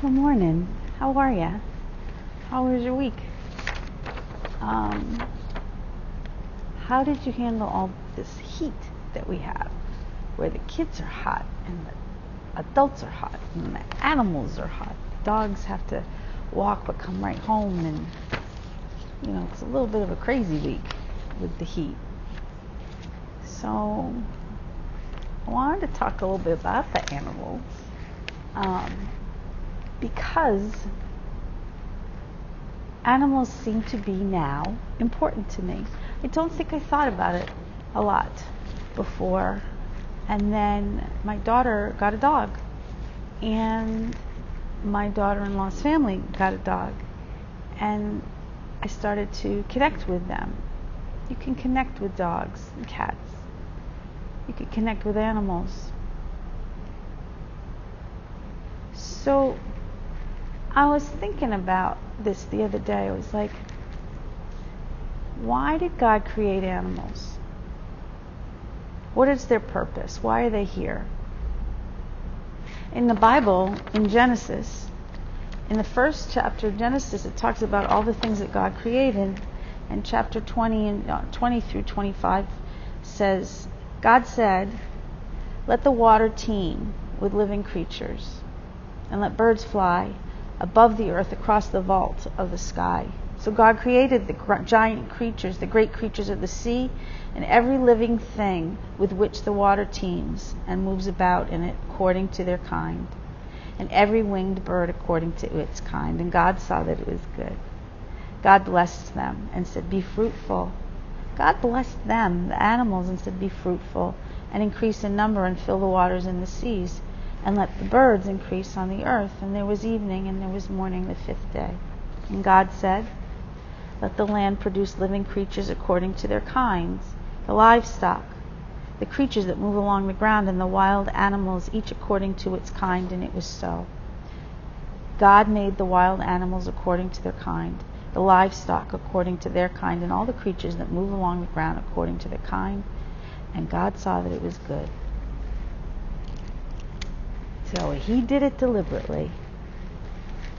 Good morning. How are ya? How was your week? How did you handle all this heat that we have, where the kids are hot and the adults are hot and the animals are hot? Dogs have to walk but come right home, and it's a little bit of a crazy week with the heat. So I wanted to talk a little bit about the animals. Because animals seem to be now important to me. I don't think I thought about it a lot before. And then my daughter got a dog, and my daughter-in-law's family got a dog, and I started to connect with them. You can connect with dogs and cats. You can connect with animals. So I was thinking about this the other day. I was like, why did God create animals? What is their purpose? Why are they here? In the Bible, in Genesis, in the first chapter of Genesis, it talks about all the things that God created. And chapter 20 through 25 says, God said, "Let the water teem with living creatures, and let birds fly above the earth across the vault of the sky." So God created the giant creatures, the great creatures of the sea, and every living thing with which the water teems and moves about in it according to their kind, and every winged bird according to its kind. And God saw that it was good. God blessed them and said, "Be fruitful." God blessed them, the animals, and said, "Be fruitful and increase in number and fill the waters in the seas, and let the birds increase on the earth." And there was evening and there was morning the fifth day. And God said, "Let the land produce living creatures according to their kinds, the livestock, the creatures that move along the ground, and the wild animals, each according to its kind." And it was so. God made the wild animals according to their kind, the livestock according to their kind, and all the creatures that move along the ground according to their kind. And God saw that it was good. So he did it deliberately.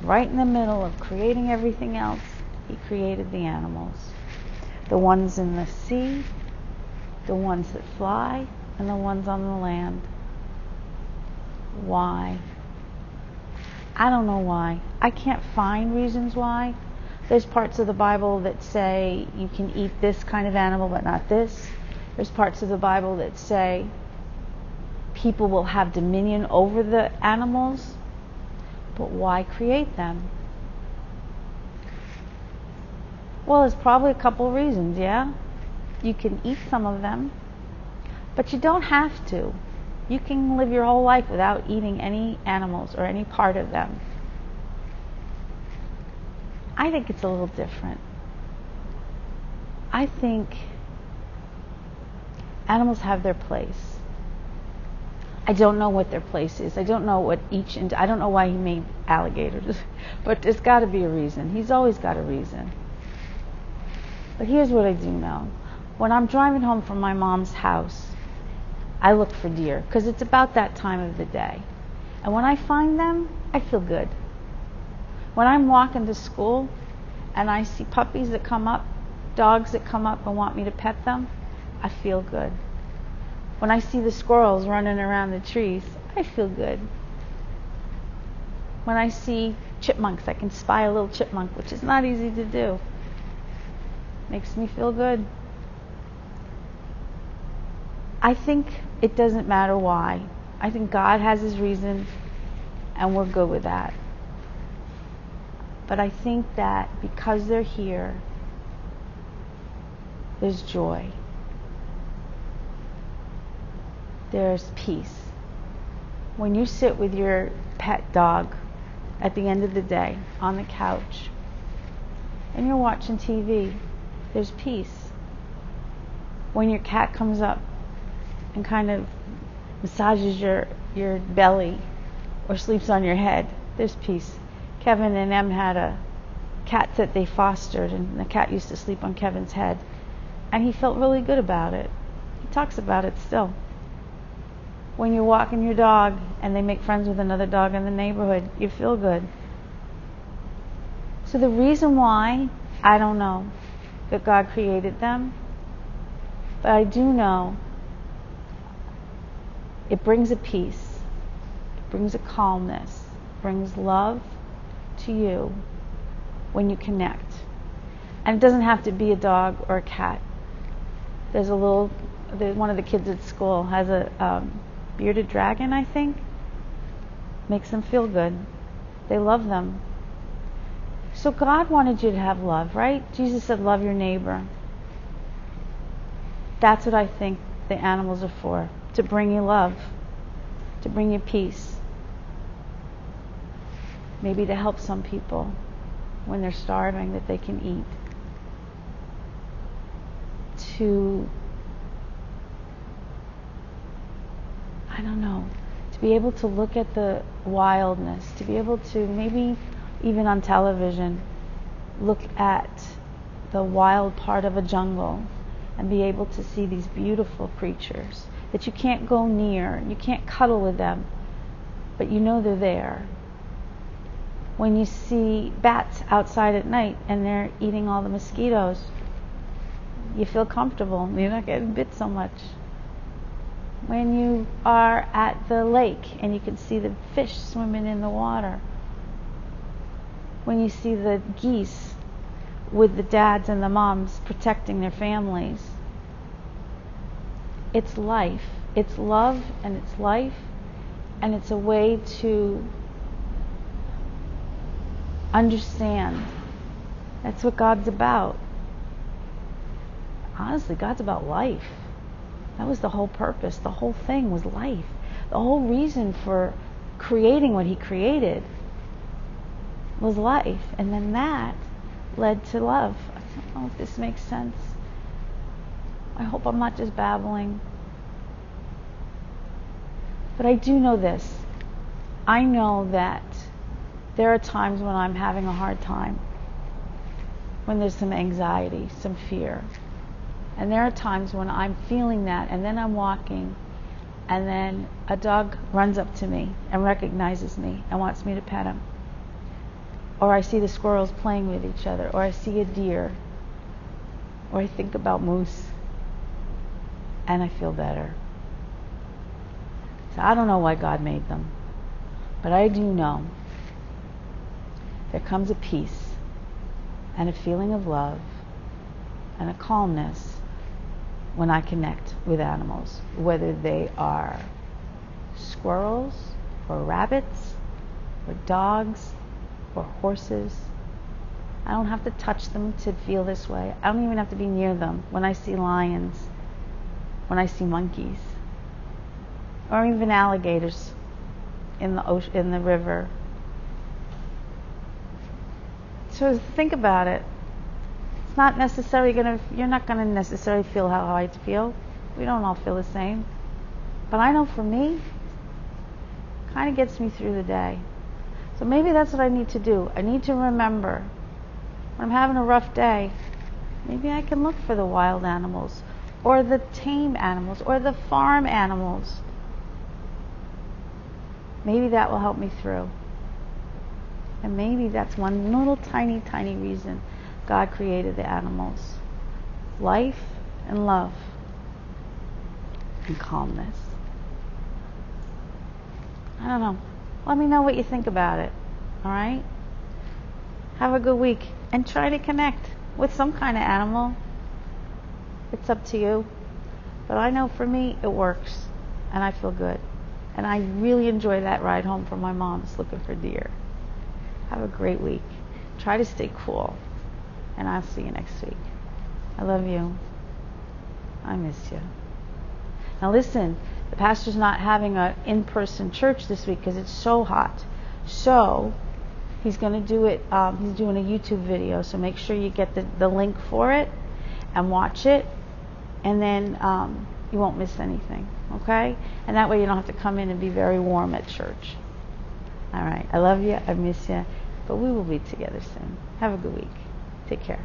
Right in the middle of creating everything else, he created the animals. The ones in the sea, the ones that fly, and the ones on the land. Why? I don't know why. I can't find reasons why. There's parts of the Bible that say you can eat this kind of animal but not this. There's parts of the Bible that say people will have dominion over the animals, but why create them? Well, there's probably a couple reasons, yeah? You can eat some of them, but you don't have to. You can live your whole life without eating any animals or any part of them. I think it's a little different. I think animals have their place. I don't know what their place is. I don't know I don't know why he made alligators, but there's got to be a reason. He's always got a reason. But here's what I do know. When I'm driving home from my mom's house, I look for deer because it's about that time of the day. And when I find them, I feel good. When I'm walking to school and I see puppies that come up, dogs that come up and want me to pet them, I feel good. When I see the squirrels running around the trees, I feel good. When I see chipmunks, I can spy a little chipmunk, which is not easy to do. Makes me feel good. I think it doesn't matter why. I think God has his reason, and we're good with that. But I think that because they're here, there's joy. There's peace. When you sit with your pet dog at the end of the day on the couch and you're watching TV, there's peace. When your cat comes up and kind of massages your belly or sleeps on your head, there's peace. Kevin and Em had a cat that they fostered, and the cat used to sleep on Kevin's head, and he felt really good about it. He talks about it still. When you're walking your dog and they make friends with another dog in the neighborhood, you feel good. So the reason why, I don't know that God created them, but I do know it brings a peace, it brings a calmness, it brings love to you when you connect. And it doesn't have to be a dog or a cat. There's one of the kids at school has a bearded dragon, I think. Makes them feel good. They love them. So God wanted you to have love, right? Jesus said, love your neighbor. That's what I think the animals are for. To bring you love. To bring you peace. Maybe to help some people when they're starving that they can eat. To, I don't know, to be able to look at the wildness, to be able to maybe even on television look at the wild part of a jungle and be able to see these beautiful creatures that you can't go near, you can't cuddle with them, but you know they're there. When you see bats outside at night and they're eating all the mosquitoes, you feel comfortable. You're not getting bit so much. When you are at the lake and you can see the fish swimming in the water. When you see the geese with the dads and the moms protecting their families. It's life. It's love and it's life. And it's a way to understand. That's what God's about. Honestly, God's about life. That was the whole purpose. The whole thing was life. The whole reason for creating what He created was life. And then that led to love. I don't know if this makes sense. I hope I'm not just babbling. But I do know this. I know that there are times when I'm having a hard time. When there's some anxiety, some fear. And there are times when I'm feeling that, and then I'm walking, and then a dog runs up to me and recognizes me and wants me to pet him. Or I see the squirrels playing with each other, or I see a deer, or I think about moose, and I feel better. So I don't know why God made them, but I do know there comes a peace and a feeling of love and a calmness when I connect with animals, whether they are squirrels or rabbits or dogs or horses. I don't have to touch them to feel this way. I don't even have to be near them. When I see lions, when I see monkeys, or even alligators in the ocean, in the river. So think about it. It's not necessarily you're not going to necessarily feel how I feel. We don't all feel the same. But I know for me, it kind of gets me through the day. So maybe that's what I need to do. I need to remember when I'm having a rough day, maybe I can look for the wild animals, or the tame animals, or the farm animals. Maybe that will help me through. And maybe that's one little tiny, tiny reason God created the animals. Life and love and calmness. I don't know. Let me know what you think about it. All right? Have a good week. And try to connect with some kind of animal. It's up to you. But I know for me, it works. And I feel good. And I really enjoy that ride home from my mom's looking for deer. Have a great week. Try to stay cool. And I'll see you next week. I love you. I miss you. Now listen, the pastor's not having an in-person church this week because it's so hot. So he's going to do it. He's doing a YouTube video. So make sure you get the link for it and watch it. And then you won't miss anything. Okay? And that way you don't have to come in and be very warm at church. All right. I love you. I miss you. But we will be together soon. Have a good week. Take care.